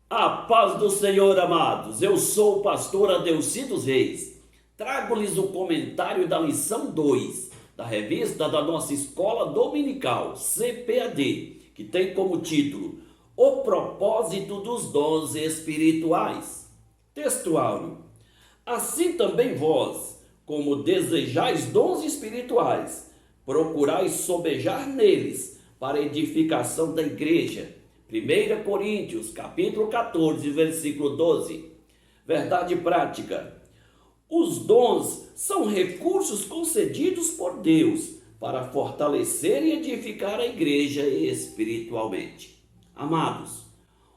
A paz do Senhor, amados. Eu sou o pastor Adelci dos Reis. Trago-lhes o comentário da lição 2 da revista da nossa escola dominical, CPAD, que tem como título O Propósito dos Dons Espirituais. Texto áureo. Assim também vós, como desejais dons espirituais, procurais sobejar neles para a edificação da igreja. 1 Coríntios, capítulo 14, versículo 12. Verdade prática. Os dons são recursos concedidos por Deus para fortalecer e edificar a igreja espiritualmente. Amados,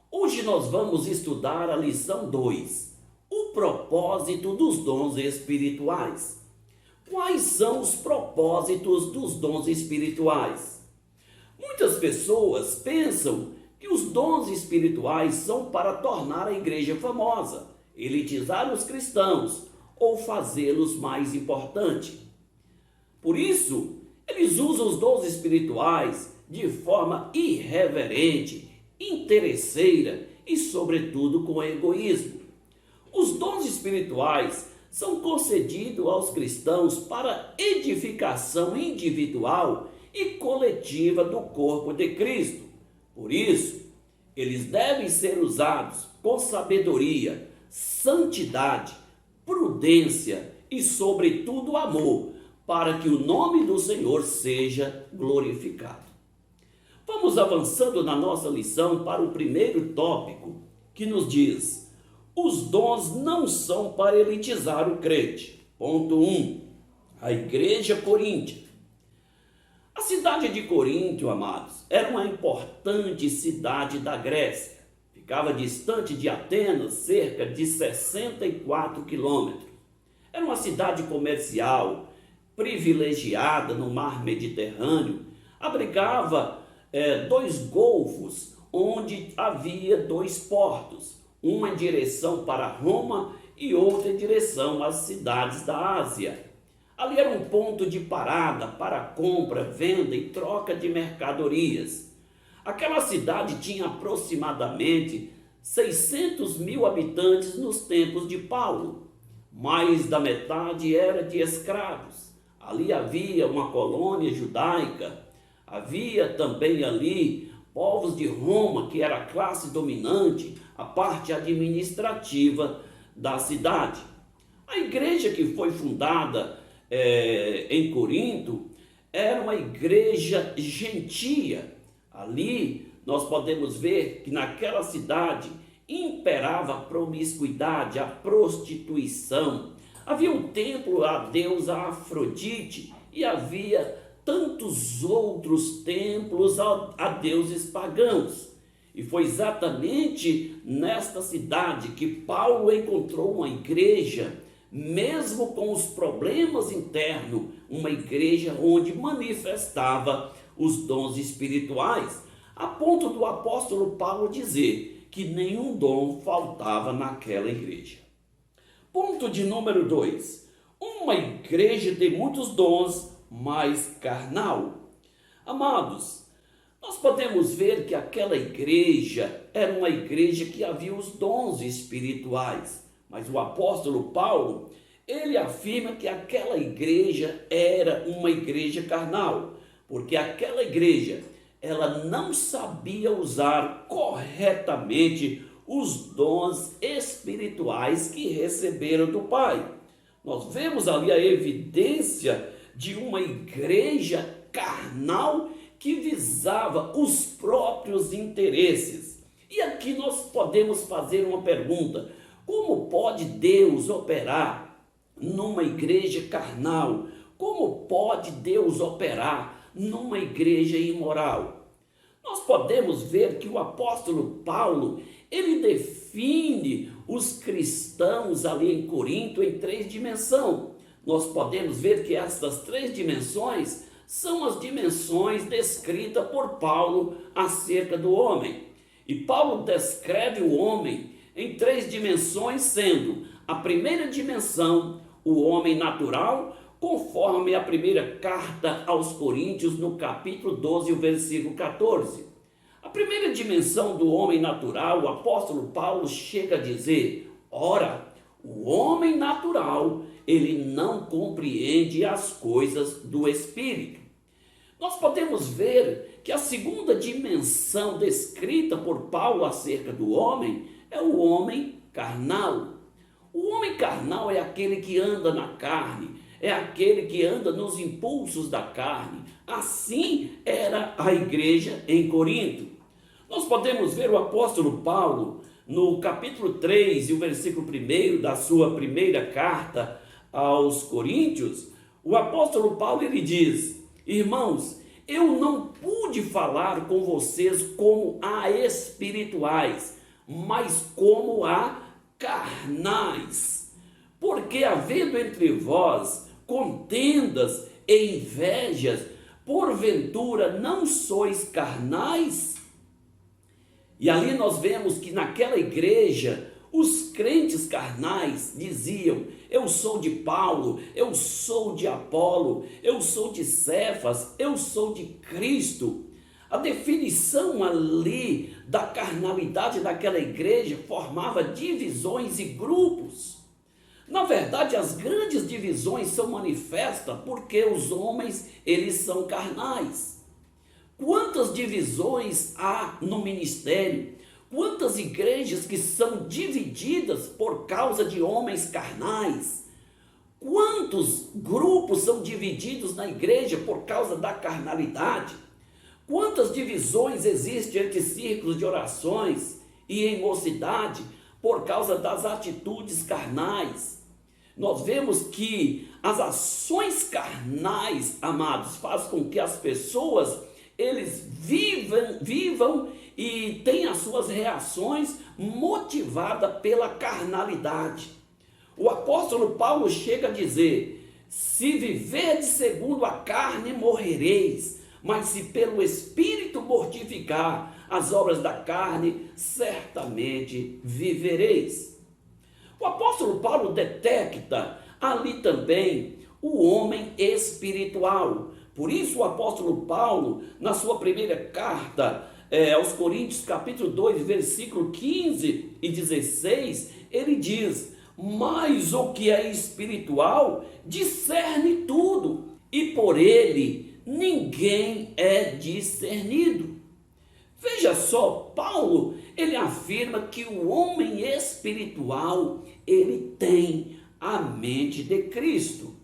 hoje nós vamos estudar a lição 2, o propósito dos dons espirituais. Quais são os propósitos dos dons espirituais? Muitas pessoas pensam que os dons espirituais são para tornar a igreja famosa, elitizar os cristãos ou fazê-los mais importantes. Por isso, eles usam os dons espirituais de forma irreverente, interesseira e, sobretudo, com egoísmo. Os dons espirituais são concedidos aos cristãos para edificação individual e coletiva do corpo de Cristo. Por isso, eles devem ser usados com sabedoria, santidade, prudência e, sobretudo, amor, para que o nome do Senhor seja glorificado. Vamos avançando na nossa lição para o primeiro tópico, que nos diz: os dons não são para elitizar o crente. Ponto 1. A igreja coríntia. A cidade de Corinto, amados, era uma importante cidade da Grécia. Ficava distante de Atenas cerca de 64 quilômetros. Era uma cidade comercial, privilegiada no mar Mediterrâneo. Abrigava dois golfos, onde havia dois portos, uma em direção para Roma e outra em direção às cidades da Ásia. Ali era um ponto de parada para compra, venda e troca de mercadorias. Aquela cidade tinha aproximadamente 600 mil habitantes nos tempos de Paulo. Mais da metade era de escravos. Ali havia uma colônia judaica. Havia também ali povos de Roma, que era a classe dominante, a parte administrativa da cidade. A igreja que foi fundada em Corinto era uma igreja gentia. Ali nós podemos ver que naquela cidade imperava a promiscuidade, a prostituição. Havia um templo à deusa Afrodite e havia tantos outros templos a deuses pagãos. E foi exatamente nesta cidade que Paulo encontrou uma igreja, mesmo com os problemas internos, uma igreja onde manifestava os dons espirituais, a ponto do apóstolo Paulo dizer que nenhum dom faltava naquela igreja. Ponto de número 2. Uma igreja de muitos dons, mas carnal. Amados, nós podemos ver que aquela igreja era uma igreja que havia os dons espirituais. Mas o apóstolo Paulo, ele afirma que aquela igreja era uma igreja carnal, porque aquela igreja, ela não sabia usar corretamente os dons espirituais que receberam do Pai. Nós vemos ali a evidência de uma igreja carnal que visava os próprios interesses. E aqui nós podemos fazer uma pergunta: como pode Deus operar numa igreja carnal? Como pode Deus operar numa igreja imoral? Nós podemos ver que o apóstolo Paulo, ele define os cristãos ali em Corinto em 3 dimensões. Nós podemos ver que estas 3 dimensões são as dimensões descritas por Paulo acerca do homem. E Paulo descreve o homem em 3 dimensões, sendo a primeira dimensão o homem natural, conforme a primeira carta aos Coríntios, no capítulo 12, o versículo 14. A primeira dimensão do homem natural, o apóstolo Paulo chega a dizer: ora, o homem natural, ele não compreende as coisas do Espírito. Nós podemos ver que a segunda dimensão descrita por Paulo acerca do homem é o homem carnal. O homem carnal é aquele que anda na carne, é aquele que anda nos impulsos da carne. Assim era a igreja em Corinto. Nós podemos ver o apóstolo Paulo no capítulo 3 e o versículo 1 da sua primeira carta aos Coríntios. O apóstolo Paulo ele diz: irmãos, eu não pude falar com vocês como a espirituais, mas como a carnais, porque havendo entre vós contendas e invejas, porventura não sois carnais? E ali nós vemos que naquela igreja, os crentes carnais diziam: eu sou de Paulo, eu sou de Apolo, eu sou de Cefas, eu sou de Cristo. A definição ali da carnalidade daquela igreja formava divisões e grupos. Na verdade, as grandes divisões são manifestas porque os homens, eles são carnais. Quantas divisões há no ministério? Quantas igrejas que são divididas por causa de homens carnais? Quantos grupos são divididos na igreja por causa da carnalidade? Quantas divisões existem entre círculos de orações e em mocidade por causa das atitudes carnais? Nós vemos que as ações carnais, amados, fazem com que as pessoas eles vivam e tenham as suas reações motivadas pela carnalidade. O apóstolo Paulo chega a dizer: se viverdes segundo a carne, morrereis, mas se pelo Espírito mortificar as obras da carne, certamente vivereis. O apóstolo Paulo detecta ali também o homem espiritual. Por isso o apóstolo Paulo, na sua primeira carta aos Coríntios, capítulo 2, versículo 15 e 16, ele diz: mas o que é espiritual discerne tudo, e por ele ninguém é discernido. Veja só, Paulo, ele afirma que o homem espiritual, ele tem a mente de Cristo.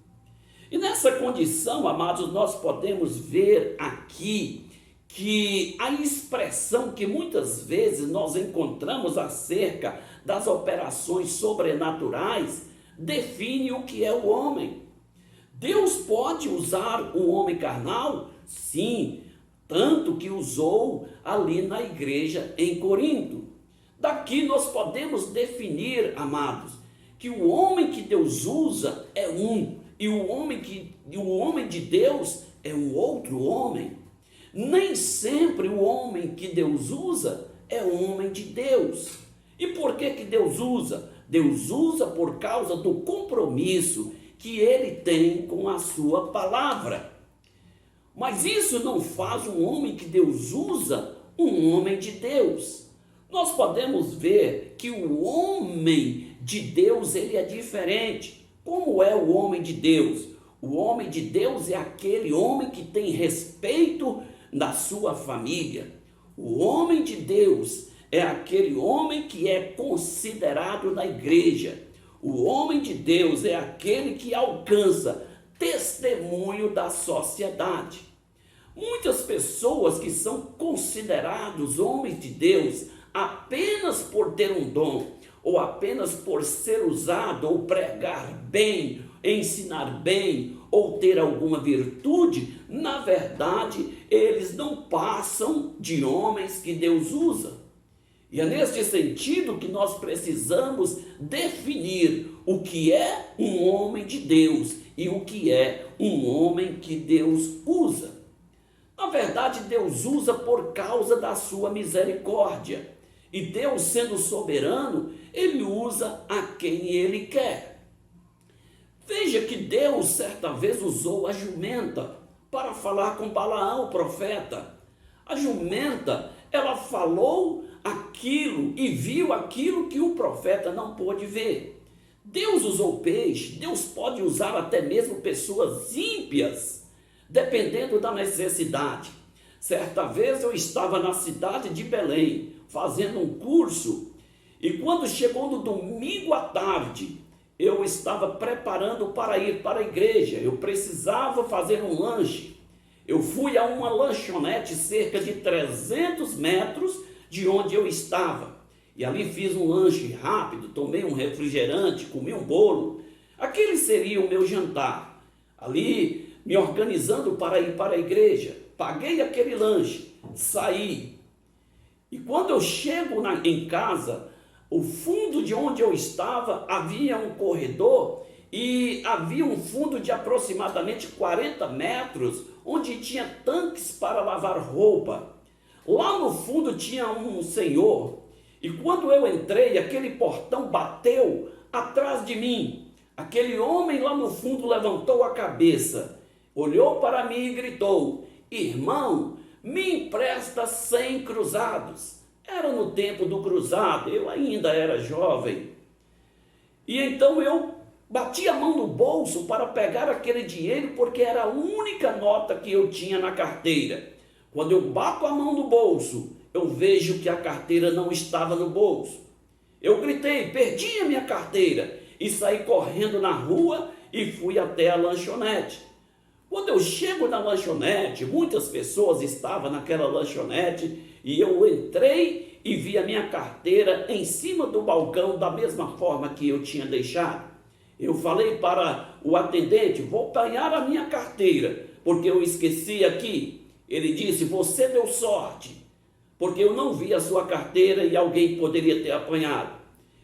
E nessa condição, amados, nós podemos ver aqui que a expressão que muitas vezes nós encontramos acerca das operações sobrenaturais define o que é o homem. Deus pode usar o homem carnal? Sim, tanto que usou ali na igreja em Corinto. Daqui nós podemos definir, amados, que o homem que Deus usa é um, e o homem de Deus é um outro homem. Nem sempre o homem que Deus usa é o homem de Deus. E por que Deus usa? Deus usa por causa do compromisso que ele tem com a sua palavra. Mas isso não faz um homem que Deus usa um homem de Deus. Nós podemos ver que o homem de Deus ele é diferente. Como é o homem de Deus? O homem de Deus é aquele homem que tem respeito na sua família. O homem de Deus é aquele homem que é considerado na igreja. O homem de Deus é aquele que alcança testemunho da sociedade. Muitas pessoas que são considerados homens de Deus apenas por ter um dom, ou apenas por ser usado, ou pregar bem, ensinar bem, ou ter alguma virtude, na verdade, eles não passam de homens que Deus usa. E é neste sentido que nós precisamos definir o que é um homem de Deus e o que é um homem que Deus usa. Na verdade, Deus usa por causa da sua misericórdia. E Deus, sendo soberano, ele usa a quem ele quer. Veja que Deus certa vez usou a jumenta para falar com Balaão, o profeta. A jumenta ela falou aquilo e viu aquilo que o profeta não pôde ver. Deus usou peixe, Deus pode usar até mesmo pessoas ímpias, dependendo da necessidade. Certa vez eu estava na cidade de Belém, fazendo um curso, e quando chegou no domingo à tarde, eu estava preparando para ir para a igreja, eu precisava fazer um lanche. Eu fui a uma lanchonete cerca de 300 metros de onde eu estava. E ali fiz um lanche rápido, tomei um refrigerante, comi um bolo. Aquele seria o meu jantar. Ali, me organizando para ir para a igreja. Paguei aquele lanche, saí. E quando eu chego em casa, o fundo de onde eu estava, havia um corredor e havia um fundo de aproximadamente 40 metros, onde tinha tanques para lavar roupa. Lá no fundo tinha um senhor, e quando eu entrei, aquele portão bateu atrás de mim. Aquele homem lá no fundo levantou a cabeça, olhou para mim e gritou: irmão, me empresta 100 cruzados. Era no tempo do cruzado, eu ainda era jovem. E então eu bati a mão no bolso para pegar aquele dinheiro, porque era a única nota que eu tinha na carteira. Quando eu bato a mão no bolso, eu vejo que a carteira não estava no bolso. Eu gritei: perdi a minha carteira, e saí correndo na rua e fui até a lanchonete. Quando eu chego na lanchonete, muitas pessoas estavam naquela lanchonete, e eu entrei e vi a minha carteira em cima do balcão da mesma forma que eu tinha deixado. Eu falei para o atendente: vou apanhar a minha carteira, porque eu esqueci aqui. Ele disse: você deu sorte, porque eu não vi a sua carteira e alguém poderia ter apanhado.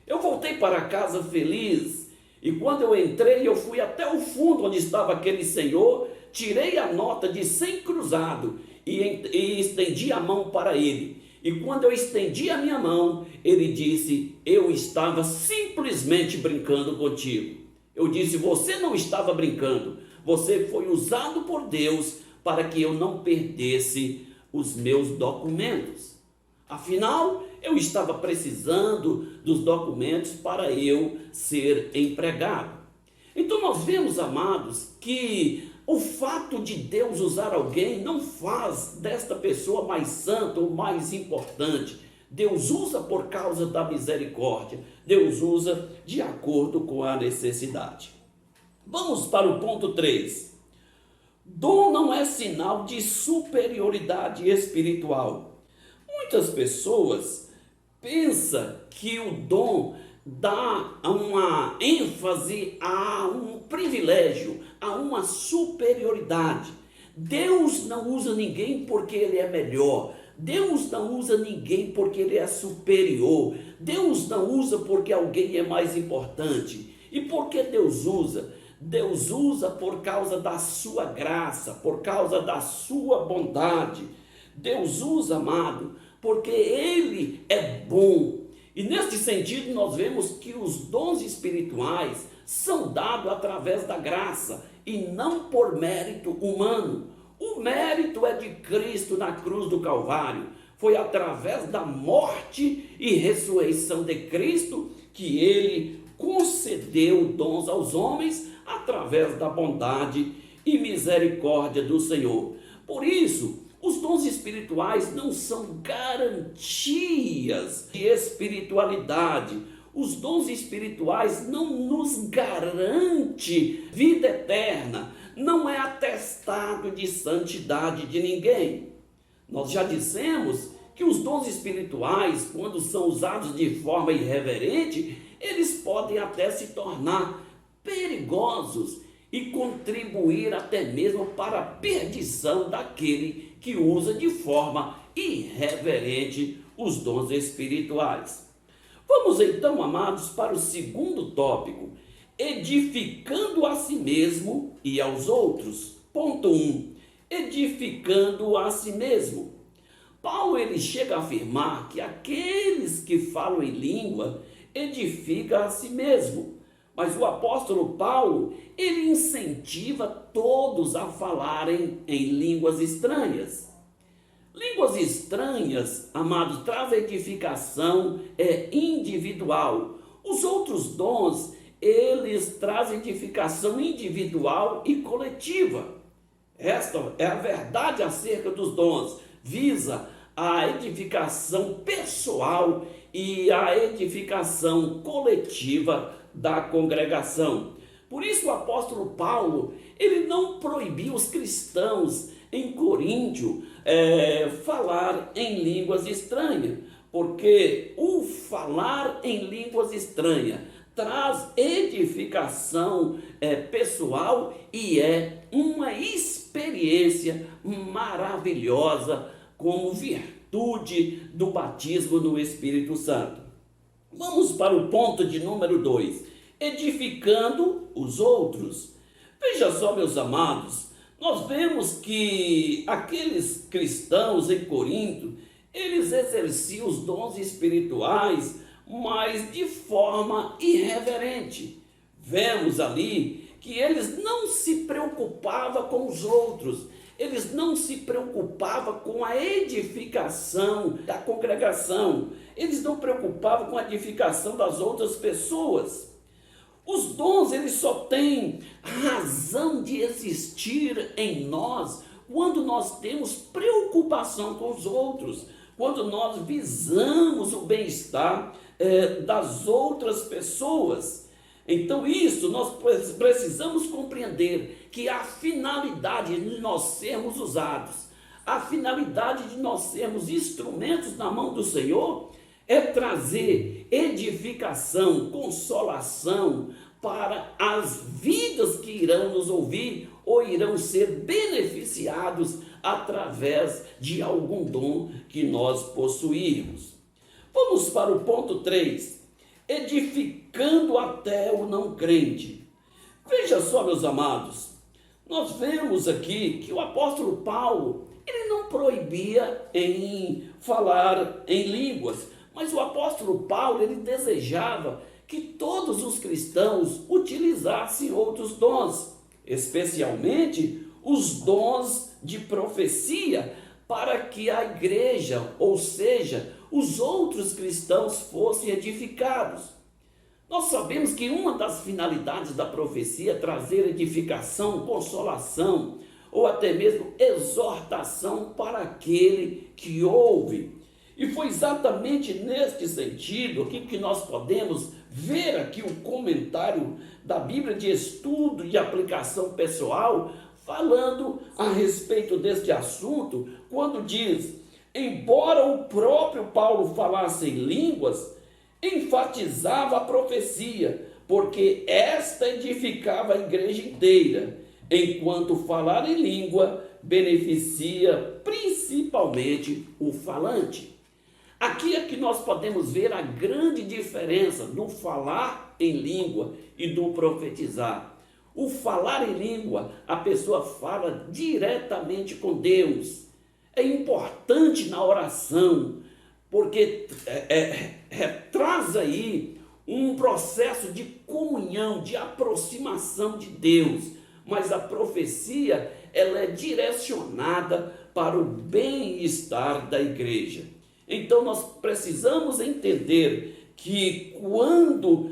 Eu voltei para casa feliz, e quando eu entrei, eu fui até o fundo onde estava aquele senhor, tirei a nota de 100 cruzado e estendi a mão para ele. E quando eu estendi a minha mão, ele disse: eu estava simplesmente brincando contigo. Eu disse: você não estava brincando, você foi usado por Deus para que eu não perdesse os meus documentos. Afinal, eu estava precisando dos documentos para eu ser empregado. Então nós vemos, amados, que o fato de Deus usar alguém não faz desta pessoa mais santa ou mais importante. Deus usa por causa da misericórdia. Deus usa de acordo com a necessidade. Vamos para o ponto 3. Dom não é sinal de superioridade espiritual. Muitas pessoas pensam que o dom dá uma ênfase a um privilégio, a uma superioridade. Deus não usa ninguém porque ele é melhor. Deus não usa ninguém porque ele é superior. Deus não usa porque alguém é mais importante. E por que Deus usa? Deus usa por causa da sua graça, por causa da sua bondade. Deus usa, amado, porque ele é bom. E neste sentido nós vemos que os dons espirituais são dados através da graça e não por mérito humano. O mérito é de Cristo na cruz do Calvário. Foi através da morte e ressurreição de Cristo que ele concedeu dons aos homens através da bondade e misericórdia do Senhor. Por isso, os dons espirituais não são garantias de espiritualidade. Os dons espirituais não nos garante vida eterna, não é atestado de santidade de ninguém. Nós já dissemos que os dons espirituais, quando são usados de forma irreverente, eles podem até se tornar perigosos e contribuir até mesmo para a perdição daquele que usa de forma irreverente os dons espirituais. Vamos então, amados, para o segundo tópico: edificando a si mesmo e aos outros. Ponto 1. Edificando a si mesmo. Paulo ele chega a afirmar que aqueles que falam em língua edificam a si mesmo. Mas o apóstolo Paulo, ele incentiva todos a falarem em línguas estranhas. Línguas estranhas, amados, traz edificação individual. Os outros dons, eles trazem edificação individual e coletiva. Esta é a verdade acerca dos dons. Visa a edificação pessoal e a edificação coletiva da congregação. Por isso o apóstolo Paulo, ele não proibiu os cristãos em Coríntio falar em línguas estranhas, porque o falar em línguas estranhas traz edificação pessoal e é uma experiência maravilhosa como virtude do batismo no Espírito Santo. Vamos para o ponto de número 2, edificando os outros. Veja só, meus amados, nós vemos que aqueles cristãos em Corinto, eles exerciam os dons espirituais, mas de forma irreverente. Vemos ali que eles não se preocupavam com os outros, eles não se preocupavam com a edificação da congregação, eles não preocupavam com a edificação das outras pessoas. Os dons, eles só têm razão de existir em nós quando nós temos preocupação com os outros, quando nós visamos o bem-estar das outras pessoas. Então isso nós precisamos compreender, que a finalidade de nós sermos usados, a finalidade de nós sermos instrumentos na mão do Senhor, é trazer edificação, consolação para as vidas que irão nos ouvir ou irão ser beneficiados através de algum dom que nós possuímos. Vamos para o ponto 3, edificando até o não crente. Veja só, meus amados, nós vemos aqui que o apóstolo Paulo, ele não proibia em falar em línguas, mas o apóstolo Paulo, ele desejava que todos os cristãos utilizassem outros dons, especialmente os dons de profecia, para que a igreja, ou seja, os outros cristãos fossem edificados. Nós sabemos que uma das finalidades da profecia é trazer edificação, consolação, ou até mesmo exortação para aquele que ouve. E foi exatamente neste sentido aqui que nós podemos ver aqui o comentário da Bíblia de estudo e aplicação pessoal, falando a respeito deste assunto, quando diz: embora o próprio Paulo falasse em línguas, enfatizava a profecia, porque esta edificava a igreja inteira, enquanto falar em língua beneficia principalmente o falante. Aqui é que nós podemos ver a grande diferença do falar em língua e do profetizar. O falar em língua, a pessoa fala diretamente com Deus. É importante na oração, porque traz aí um processo de comunhão, de aproximação de Deus. Mas a profecia, ela é direcionada para o bem-estar da igreja. Então nós precisamos entender que quando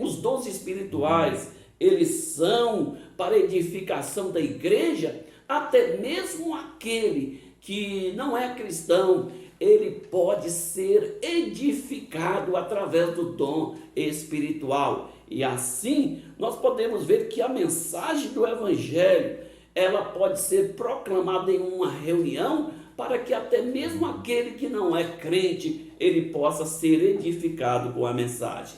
os dons espirituais, eles são para edificação da igreja, até mesmo aquele que não é cristão, ele pode ser edificado através do dom espiritual. E assim nós podemos ver que a mensagem do Evangelho, ela pode ser proclamada em uma reunião, para que até mesmo aquele que não é crente, ele possa ser edificado com a mensagem.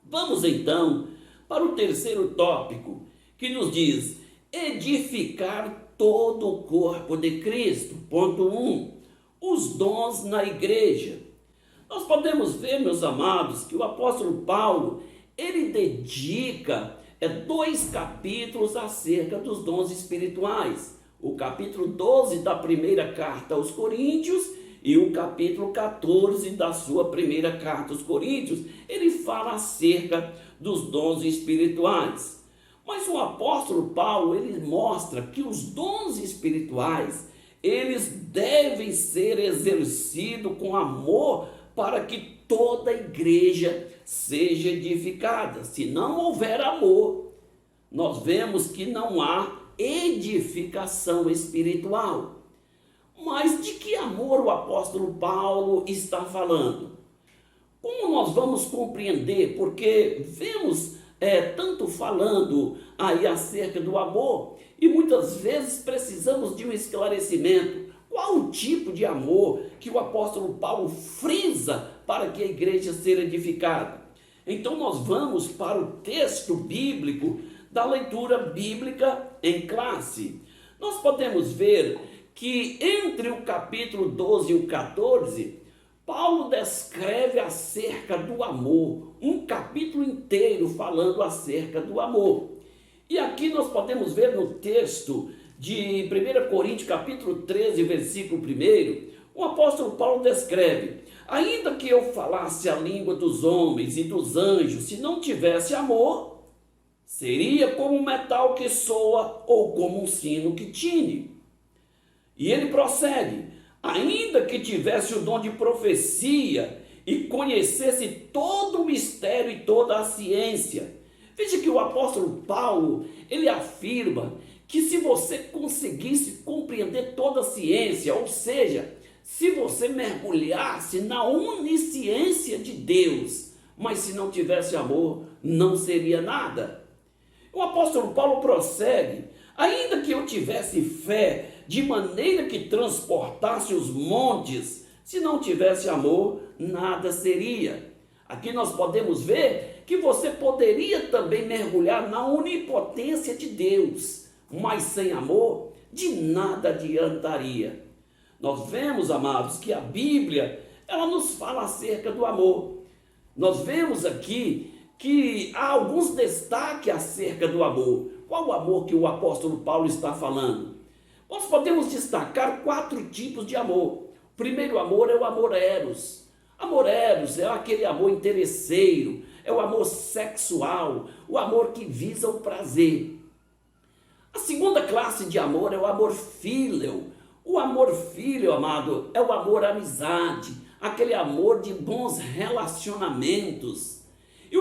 Vamos então para o terceiro tópico, que nos diz: edificar todo o corpo de Cristo. Ponto 1, os dons na igreja. Nós podemos ver, meus amados, que o apóstolo Paulo, ele dedica 2 capítulos acerca dos dons espirituais. O capítulo 12 da primeira carta aos Coríntios e o capítulo 14 da sua primeira carta aos Coríntios, ele fala acerca dos dons espirituais. Mas o apóstolo Paulo, ele mostra que os dons espirituais, eles devem ser exercidos com amor para que toda a igreja seja edificada. Se não houver amor, nós vemos que não há edificação espiritual. Mas de que amor o apóstolo Paulo está falando? Como nós vamos compreender? Porque vemos tanto falando aí acerca do amor e muitas vezes precisamos de um esclarecimento. Qual o tipo de amor que o apóstolo Paulo frisa para que a igreja seja edificada? Então nós vamos para o texto bíblico da leitura bíblica em classe. Nós podemos ver que entre o capítulo 12 e o 14, Paulo descreve acerca do amor, um capítulo inteiro falando acerca do amor. E aqui nós podemos ver no texto de 1 Coríntios capítulo 13, versículo 1, o apóstolo Paulo descreve: ainda que eu falasse a língua dos homens e dos anjos, se não tivesse amor, seria como um metal que soa ou como um sino que tine. E ele prossegue: ainda que tivesse o dom de profecia e conhecesse todo o mistério e toda a ciência. Veja que o apóstolo Paulo, ele afirma que se você conseguisse compreender toda a ciência, ou seja, se você mergulhasse na onisciência de Deus, mas se não tivesse amor, não seria nada. O apóstolo Paulo prossegue: ainda que eu tivesse fé de maneira que transportasse os montes, se não tivesse amor, nada seria. Aqui nós podemos ver que você poderia também mergulhar na onipotência de Deus, mas sem amor, de nada adiantaria. Nós vemos, amados, que a Bíblia, ela nos fala acerca do amor. Nós vemos aqui que há alguns destaques acerca do amor. Qual o amor que o apóstolo Paulo está falando? Nós podemos destacar 4 tipos de amor. O primeiro amor é o amor eros. Amor eros é aquele amor interesseiro, é o amor sexual, o amor que visa o prazer. A segunda classe de amor é o amor fíleo. O amor fíleo, amado, é o amor amizade, aquele amor de bons relacionamentos. E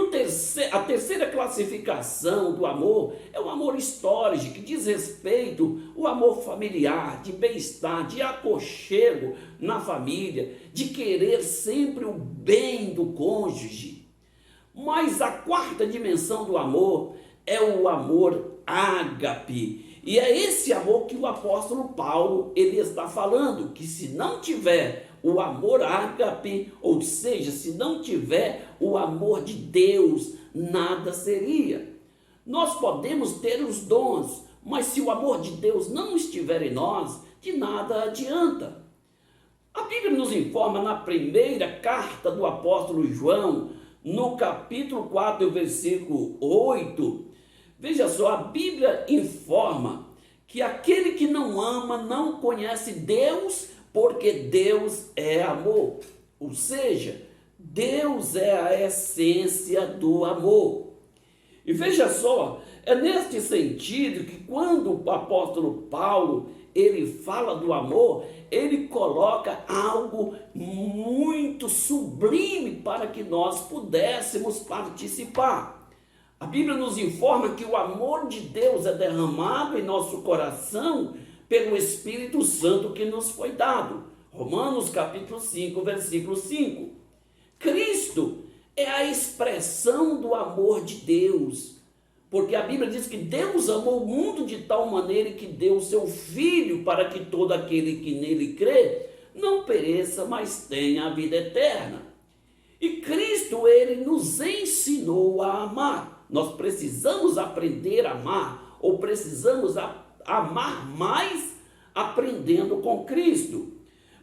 a terceira classificação do amor é o amor histórico, que diz respeito ao amor familiar, de bem-estar, de aconchego na família, de querer sempre o bem do cônjuge. Mas a quarta dimensão do amor é o amor ágape. E é esse amor que o apóstolo Paulo ele está falando, que se não tiver o amor ágape, ou seja, se não tiver o amor de Deus, nada seria. Nós podemos ter os dons, mas se o amor de Deus não estiver em nós, de nada adianta. A Bíblia nos informa na primeira carta do apóstolo João, no capítulo 4, versículo 8, veja só, a Bíblia informa que aquele que não ama não conhece Deus, porque Deus é amor. Ou seja, Deus é a essência do amor. E veja só, é neste sentido que quando o apóstolo Paulo ele fala do amor, ele coloca algo muito sublime para que nós pudéssemos participar. A Bíblia nos informa que o amor de Deus é derramado em nosso coração pelo Espírito Santo que nos foi dado. Romanos capítulo 5, versículo 5. Cristo é a expressão do amor de Deus, porque a Bíblia diz que Deus amou o mundo de tal maneira que deu o seu Filho para que todo aquele que nele crê não pereça, mas tenha a vida eterna. E Cristo, ele nos ensinou a amar. Nós precisamos aprender a amar, ou precisamos amar mais aprendendo com Cristo.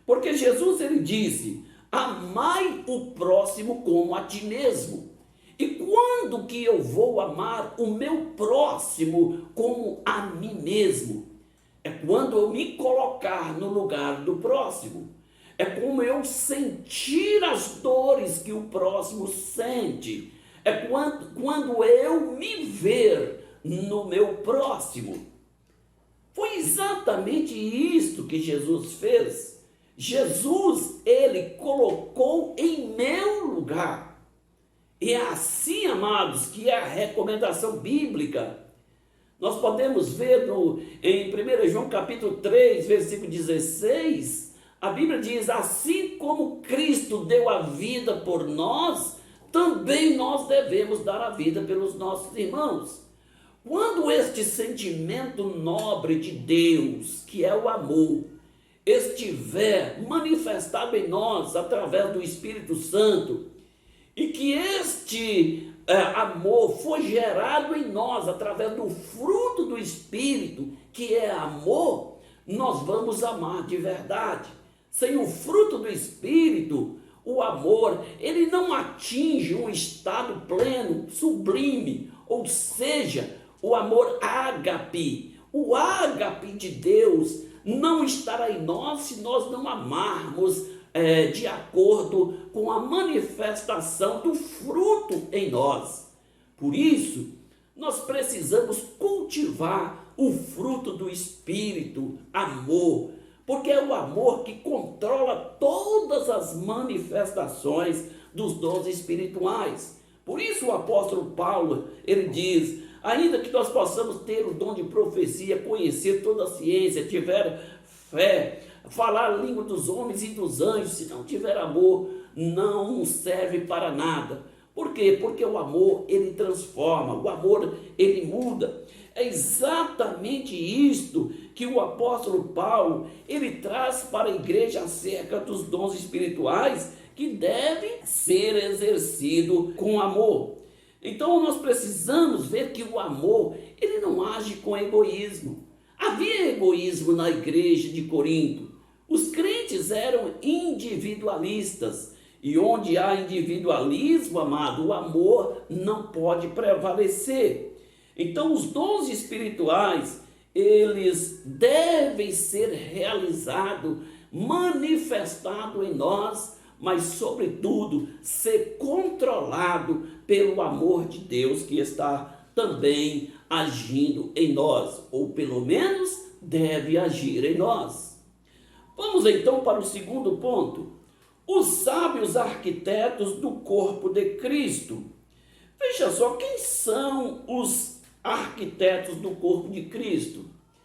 Porque Jesus, ele disse: amai o próximo como a ti mesmo. E quando que eu vou amar o meu próximo como a mim mesmo? É quando eu me colocar no lugar do próximo. É como eu sentir as dores que o próximo sente. É quando eu me ver no meu próximo. Foi exatamente isto que Jesus fez. Jesus, ele colocou em meu lugar. E é assim, amados, que é a recomendação bíblica. Nós podemos ver em 1 João capítulo 3, versículo 16, a Bíblia diz: assim como Cristo deu a vida por nós, também nós devemos dar a vida pelos nossos irmãos. Quando este sentimento nobre de Deus, que é o amor, estiver manifestado em nós através do Espírito Santo, e que este amor foi gerado em nós através do fruto do Espírito, que é amor, nós vamos amar de verdade. Sem o fruto do Espírito, o amor, ele não atinge um estado pleno, sublime, ou seja, o amor ágape. O ágape de Deus não estará em nós se nós não amarmos de acordo com a manifestação do fruto em nós. Por isso, nós precisamos cultivar o fruto do Espírito, amor, porque é o amor que controla todas as manifestações dos dons espirituais. Por isso o apóstolo Paulo, ele diz: ainda que nós possamos ter o dom de profecia, conhecer toda a ciência, tiver fé, falar a língua dos homens e dos anjos, se não tiver amor, não serve para nada. Por quê? Porque o amor, ele transforma, o amor, ele muda. É exatamente isto que o apóstolo Paulo, ele traz para a igreja acerca dos dons espirituais que devem ser exercidos com amor. Então nós precisamos ver que o amor, ele não age com egoísmo. Havia egoísmo na igreja de Corinto. Os crentes eram individualistas. E onde há individualismo, amado, o amor não pode prevalecer. Então os dons espirituais, eles devem ser realizados, manifestados em nós, mas sobretudo ser controlado pelo amor de Deus que está também agindo em nós, ou pelo menos deve agir em nós. Vamos então para o segundo ponto: os sábios arquitetos do corpo de Cristo. Veja só, quem são os arquitetos do corpo de Cristo?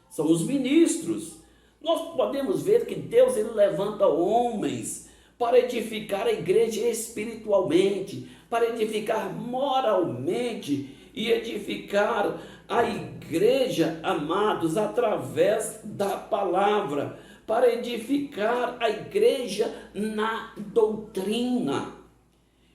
São os ministros. Nós podemos ver que Deus, ele levanta homens para edificar a igreja espiritualmente, para edificar moralmente e edificar a igreja, amados, através da palavra, para edificar a igreja na doutrina.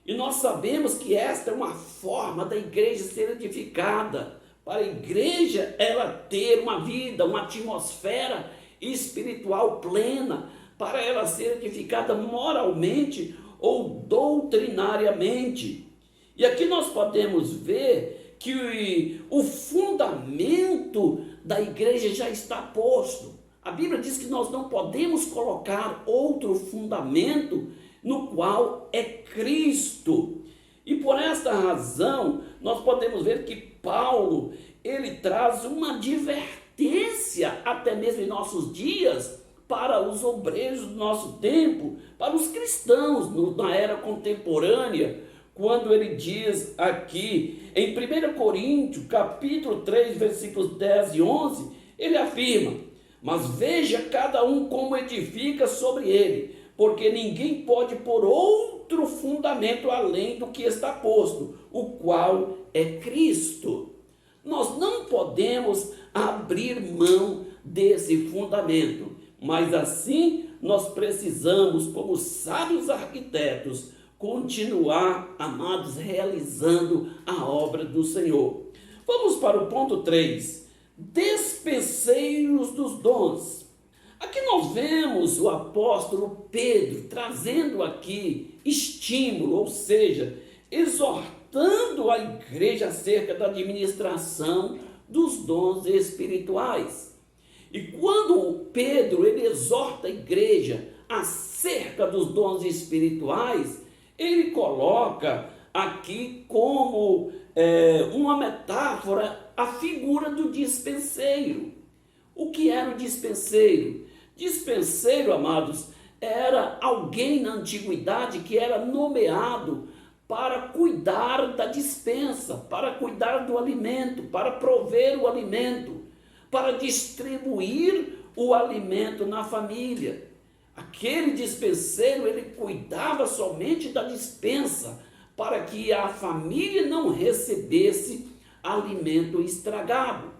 E nós sabemos que esta é uma forma da igreja ser edificada, para a igreja ela ter uma vida, uma atmosfera espiritual plena, para ela ser edificada moralmente ou doutrinariamente. E aqui nós podemos ver que o fundamento da igreja já está posto. A Bíblia diz que nós não podemos colocar outro fundamento no qual é Cristo. E por esta razão, nós podemos ver que Paulo, ele traz uma advertência, até mesmo em nossos dias, para os obreiros do nosso tempo, para os cristãos na era contemporânea, quando ele diz aqui, em 1 Coríntios, capítulo 3, versículos 10 e 11, ele afirma: mas veja cada um como edifica sobre ele, porque ninguém pode pôr outro fundamento além do que está posto, o qual é Cristo. Nós não podemos abrir mão desse fundamento, mas assim nós precisamos, como sábios arquitetos, continuar, amados, realizando a obra do Senhor. Vamos para o ponto 3. Despenseiros dos dons. Aqui nós vemos o apóstolo Pedro trazendo aqui estímulo, ou seja, exortando a igreja acerca da administração dos dons espirituais. E quando Pedro ele exorta a igreja acerca dos dons espirituais, ele coloca aqui como uma metáfora a figura do dispenseiro. O que era o dispenseiro? Dispenseiro, amados, era alguém na antiguidade que era nomeado para cuidar da dispensa, para cuidar do alimento, para prover o alimento, para distribuir o alimento na família. Aquele dispenseiro, ele cuidava somente da dispensa, para que a família não recebesse alimento estragado.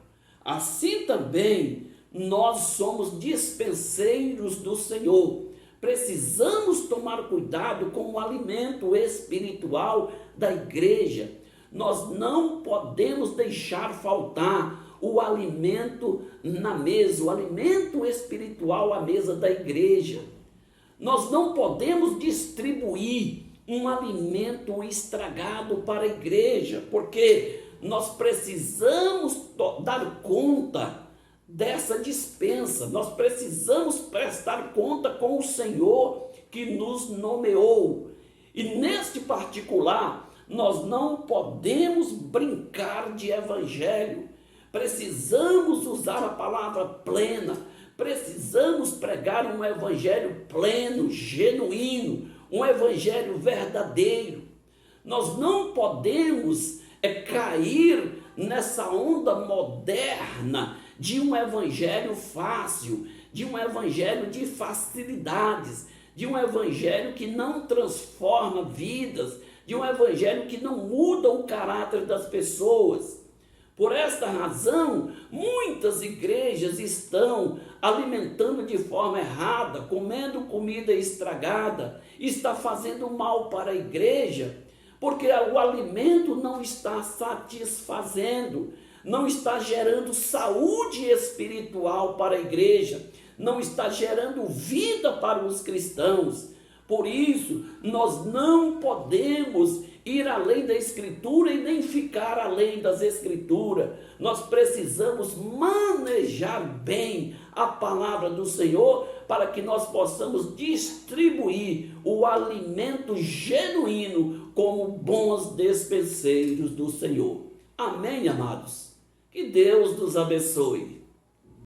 Assim também, nós somos dispenseiros do Senhor. Precisamos tomar cuidado com o alimento espiritual da igreja. Nós não podemos deixar faltar o alimento na mesa, o alimento espiritual à mesa da igreja. Nós não podemos distribuir um alimento estragado para a igreja, porque nós precisamos dar conta dessa dispensa, nós precisamos prestar conta com o Senhor que nos nomeou. E neste particular, nós não podemos brincar de evangelho. Precisamos usar a palavra plena, precisamos pregar um evangelho pleno, genuíno, um evangelho verdadeiro. Nós não podemos cair nessa onda moderna de um evangelho fácil, de um evangelho de facilidades, de um evangelho que não transforma vidas, de um evangelho que não muda o caráter das pessoas. Por esta razão, muitas igrejas estão alimentando de forma errada, comendo comida estragada, está fazendo mal para a igreja, porque o alimento não está satisfazendo, não está gerando saúde espiritual para a igreja, não está gerando vida para os cristãos. Por isso, nós não podemos ir além da Escritura e nem ficar além das Escrituras. Nós precisamos manejar bem a palavra do Senhor para que nós possamos distribuir o alimento genuíno como bons despenseiros do Senhor. Amém, amados? Que Deus nos abençoe.